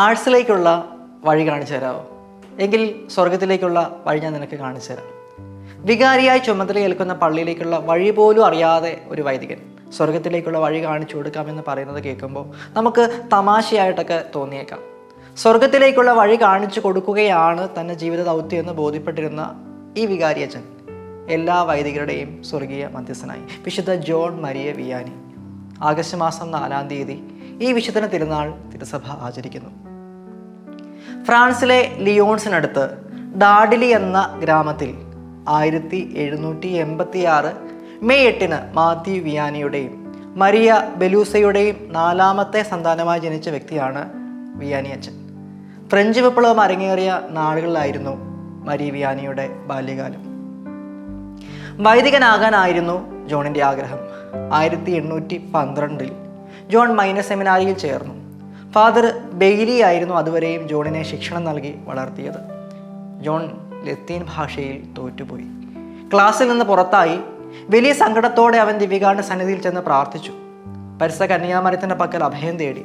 ആർട്സിലേക്കുള്ള വഴി കാണിച്ചു തരാമോ? എങ്കിൽ സ്വർഗത്തിലേക്കുള്ള വഴി ഞാൻ നിനക്ക് കാണിച്ചു തരാം. വികാരിയായി ചുമതലയേൽക്കുന്ന പള്ളിയിലേക്കുള്ള വഴി പോലും അറിയാതെ ഒരു വൈദികൻ സ്വർഗത്തിലേക്കുള്ള വഴി കാണിച്ചു കൊടുക്കാമെന്ന് പറയുന്നത് കേൾക്കുമ്പോൾ നമുക്ക് തമാശയായിട്ടൊക്കെ തോന്നിയേക്കാം. സ്വർഗത്തിലേക്കുള്ള വഴി കാണിച്ചു കൊടുക്കുകയാണ് തൻ്റെ ജീവിത ദൗത്യം എന്ന് ബോധ്യപ്പെട്ടിരുന്ന ഈ വികാരിയച്ഛൻ എല്ലാ വൈദികരുടെയും സ്വർഗീയ മധ്യസ്ഥനായി. വിശുദ്ധ ജോൺ മരിയ വിയാനി. ആഗസ്റ്റ് മാസം 4-ാം തീയതി ഈ വിശുദ്ധന തിരുനാൾ തിരുസഭ ആചരിക്കുന്നു. ഫ്രാൻസിലെ ലിയോൺസിനടുത്ത് ഡാഡിലി എന്ന ഗ്രാമത്തിൽ 1786 മെയ് 8 മാത്യു വിയാനിയുടെയും മരിയ ബെലൂസയുടെയും 4ാമത്തെ സന്താനമായി ജനിച്ച വ്യക്തിയാണ് വിയാനി അച്ഛൻ. ഫ്രഞ്ച് വിപ്ലവം അരങ്ങേറിയ നാടുകളിലായിരുന്നു മരിയ വിയാനിയുടെ ബാല്യകാലം. വൈദികനാകാനായിരുന്നു ജോണിൻ്റെ ആഗ്രഹം. 1812 ജോൺ മൈനർ സെമിനാരിയിൽ ചേർന്നു. ഫാദർ ബെയ്ലി ആയിരുന്നു അതുവരെയും ജോണിനെ ശിക്ഷണം നൽകി വളർത്തിയത്. ജോൺ ലത്തീൻ ഭാഷയിൽ തോറ്റുപോയി. ക്ലാസ്സിൽ നിന്ന് പുറത്തായി. വലിയ സങ്കടത്തോടെ അവൻ ദിവ്യകാരുണ്യ സന്നിധിയിൽ ചെന്ന് പ്രാർത്ഥിച്ചു. പരിസര കന്യാമരത്തിൻ്റെ പക്കൽ അഭയം തേടി.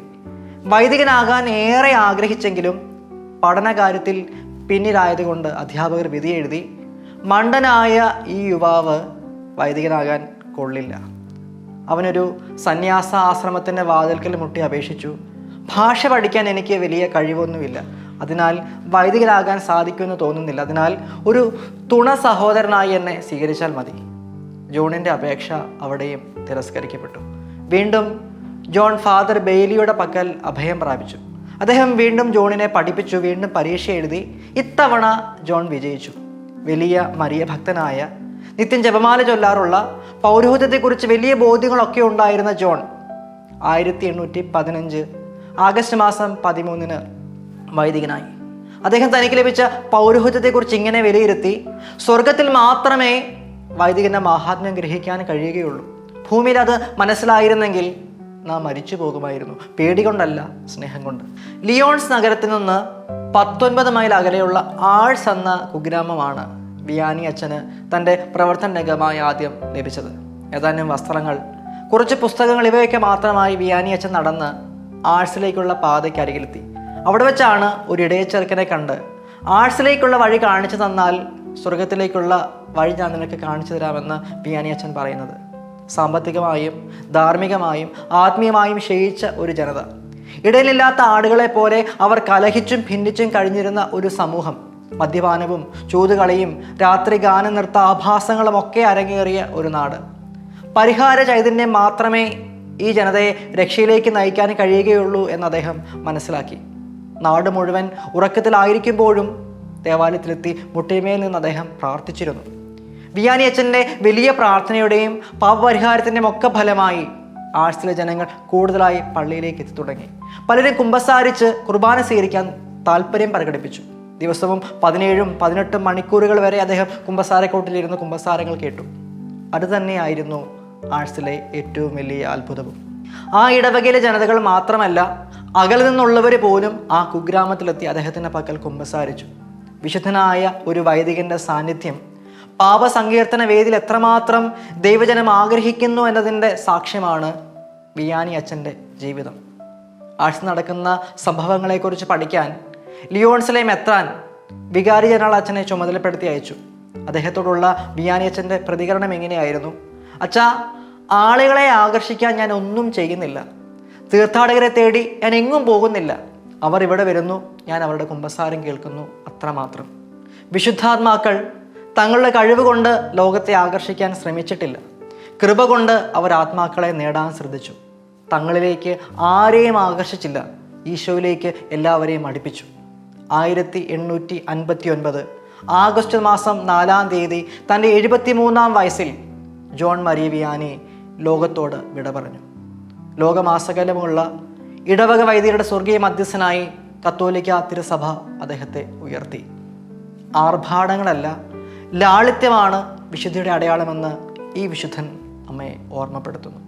വൈദികനാകാൻ ഏറെ ആഗ്രഹിച്ചെങ്കിലും പഠനകാര്യത്തിൽ പിന്നിലായതുകൊണ്ട് അധ്യാപകർ വിധി എഴുതി മണ്ടനായ ഈ യുവാവ് വൈദികനാകാൻ കൊള്ളില്ല. അവനൊരു സന്യാസ ആശ്രമത്തിൻ്റെ വാതിൽക്കൽ മുട്ടി അപേക്ഷിച്ചു. ഭാഷ പഠിക്കാൻ എനിക്ക് വലിയ കഴിവൊന്നുമില്ല, അതിനാൽ വൈദികനാകാൻ സാധിക്കുമെന്ന് തോന്നുന്നില്ല. അതിനാൽ ഒരു തുണ സഹോദരനായി എന്നെ സ്വീകരിച്ചാൽ മതി. ജോണിൻ്റെ അപേക്ഷ അവിടെയും തിരസ്കരിക്കപ്പെട്ടു. വീണ്ടും ജോൺ ഫാദർ ബെയ്ലിയുടെ പക്കൽ അഭയം പ്രാപിച്ചു. അദ്ദേഹം വീണ്ടും ജോണിനെ പഠിപ്പിച്ചു. വീണ്ടും പരീക്ഷ എഴുതി. ഇത്തവണ ജോൺ വിജയിച്ചു. വലിയ മരിയ ഭക്തനായ, നിത്യം ജപമാല ചൊല്ലാറുള്ള, പൗരോഹിത്യത്തെക്കുറിച്ച് വലിയ ബോധ്യങ്ങളൊക്കെ ഉണ്ടായിരുന്ന ജോൺ 1815 ആഗസ്റ്റ് മാസം 13 വൈദികനായി. അദ്ദേഹം തനിക്ക് ലഭിച്ച പൗരോഹിത്യത്തെക്കുറിച്ച് ഇങ്ങനെ വിലയിരുത്തി: സ്വർഗത്തിൽ മാത്രമേ വൈദികന്റെ മഹാത്മ്യം ഗ്രഹിക്കാൻ കഴിയുകയുള്ളൂ. ഭൂമിയിൽ അത് മനസ്സിലായിരുന്നെങ്കിൽ നാം മരിച്ചു പോകുമായിരുന്നു. പേടി കൊണ്ടല്ല, സ്നേഹം കൊണ്ട്. ലിയോൺസ് നഗരത്തിൽ നിന്ന് 19 മൈൽ അകലെയുള്ള ആഴ്സ് എന്ന കുഗ്രാമമാണ് വിയാനി അച്ഛന് തൻ്റെ പ്രവർത്തന രംഗമായി ആദ്യം ലഭിച്ചത്. ഏതാനും വസ്ത്രങ്ങൾ, കുറച്ച് പുസ്തകങ്ങൾ ഇവയൊക്കെ മാത്രമായി വിയാനി അച്ഛൻ നടന്ന് ആഴ്സിലേക്കുള്ള പാതയ്ക്ക് അരികിലെത്തി. അവിടെ വെച്ചാണ് ഒരു ഇടയച്ചെറുക്കനെ കണ്ട് ആഴ്സിലേക്കുള്ള വഴി കാണിച്ചു തന്നാൽ സ്വർഗത്തിലേക്കുള്ള വഴി ഞാൻ നിനക്ക് കാണിച്ചു തരാമെന്ന് വിയാനി അച്ഛൻ പറയുന്നത്. സാമ്പത്തികമായും ധാർമ്മികമായും ആത്മീയമായും ക്ഷയിച്ച ഒരു ജനത, ഇടയിലില്ലാത്ത ആടുകളെ പോലെ അവർ കലഹിച്ചും ഭിന്നിച്ചും കഴിഞ്ഞിരുന്ന ഒരു സമൂഹം, മദ്യപാനവും ചൂതുകളിയും രാത്രി ഗാന നൃത്ത ആഭാസങ്ങളും ഒക്കെ അരങ്ങേറിയ ഒരു നാട്. പരിഹാര ചൈതന്യം മാത്രമേ ഈ ജനതയെ രക്ഷയിലേക്ക് നയിക്കാൻ കഴിയുകയുള്ളൂ എന്ന് അദ്ദേഹം മനസ്സിലാക്കി. നാട് മുഴുവൻ ഉറക്കത്തിലായിരിക്കുമ്പോഴും ദേവാലയത്തിലെത്തി മുട്ടിന്മേൽ നിന്ന് അദ്ദേഹം പ്രാർത്ഥിച്ചിരുന്നു. വിയാനി അച്ഛൻ്റെ വലിയ പ്രാർത്ഥനയുടെയും പാപപരിഹാരത്തിൻ്റെയും ഒക്കെ ഫലമായി ആഴ്സിലെ ജനങ്ങൾ കൂടുതലായി പള്ളിയിലേക്ക് എത്തി തുടങ്ങി. പലരും കുമ്പസാരിച്ച് കുർബാന സ്വീകരിക്കാൻ താല്പര്യം പ്രകടിപ്പിച്ചു. ദിവസവും 17-18 മണിക്കൂറുകൾ വരെ അദ്ദേഹം കുമ്പസാരക്കോട്ടിലിരുന്ന് കുമ്പസാരങ്ങൾ കേട്ടു. അതുതന്നെയായിരുന്നു ആഴ്സിലെ ഏറ്റവും വലിയ അത്ഭുതവും. ആ ഇടവകയിലെ ജനതകൾ മാത്രമല്ല, അകലെ നിന്നുള്ളവർ പോലും ആ കുഗ്രാമത്തിലെത്തി അദ്ദേഹത്തിൻ്റെ പക്കൽ കുമ്പസാരിച്ചു. വിശുദ്ധനായ ഒരു വൈദികന്റെ സാന്നിധ്യം പാപസങ്കീർത്തന വേദിയിൽ എത്രമാത്രം ദൈവജനം ആഗ്രഹിക്കുന്നു എന്നതിൻ്റെ സാക്ഷ്യമാണ് വിയാനി അച്ഛൻ്റെ ജീവിതം. ആഴ്ച നടക്കുന്ന സംഭവങ്ങളെക്കുറിച്ച് പഠിക്കാൻ ലിയോൺസിലെ മെത്രാൻ വികാരി ജനറൽ അച്ഛനെ ചുമതലപ്പെടുത്തി അയച്ചു. അദ്ദേഹത്തോടുള്ള വിയാനി അച്ഛൻ്റെ പ്രതികരണം എങ്ങനെയായിരുന്നു? അച്ഛാ, ആളുകളെ ആകർഷിക്കാൻ ഞാൻ ഒന്നും ചെയ്യുന്നില്ല. തീർത്ഥാടകരെ തേടി ഞാൻ എങ്ങും പോകുന്നില്ല. അവർ ഇവിടെ വരുന്നു, ഞാൻ അവരുടെ കുമ്പസാരം കേൾക്കുന്നു, അത്രമാത്രം. വിശുദ്ധാത്മാക്കൾ തങ്ങളുടെ കഴിവ് കൊണ്ട് ലോകത്തെ ആകർഷിക്കാൻ ശ്രമിച്ചിട്ടില്ല. കൃപ കൊണ്ട് അവർ ആത്മാക്കളെ നേടാൻ ശ്രദ്ധിച്ചു. തങ്ങളിലേക്ക് ആരെയും ആകർഷിച്ചില്ല, ഈശോയിലേക്ക് എല്ലാവരെയും അടുപ്പിച്ചു. 1859 ആഗസ്റ്റ് മാസം 4-ാം തീയതി തൻ്റെ 73-ാം വയസ്സിൽ ജോൺ മരിയ വിയാനി ലോകത്തോട് വിട പറഞ്ഞു. ലോകമാസകലമുള്ള ഇടവക വൈദികരുടെ സ്വർഗീയ മധ്യസ്ഥനായി കത്തോലിക്ക തിരുസഭ അദ്ദേഹത്തെ ഉയർത്തി. ആർഭാടങ്ങളല്ല, ലാളിത്യമാണ് വിശുദ്ധിയുടെ അടയാളമെന്ന് ഈ വിശുദ്ധൻ നമ്മെ ഓർമ്മപ്പെടുത്തുന്നു.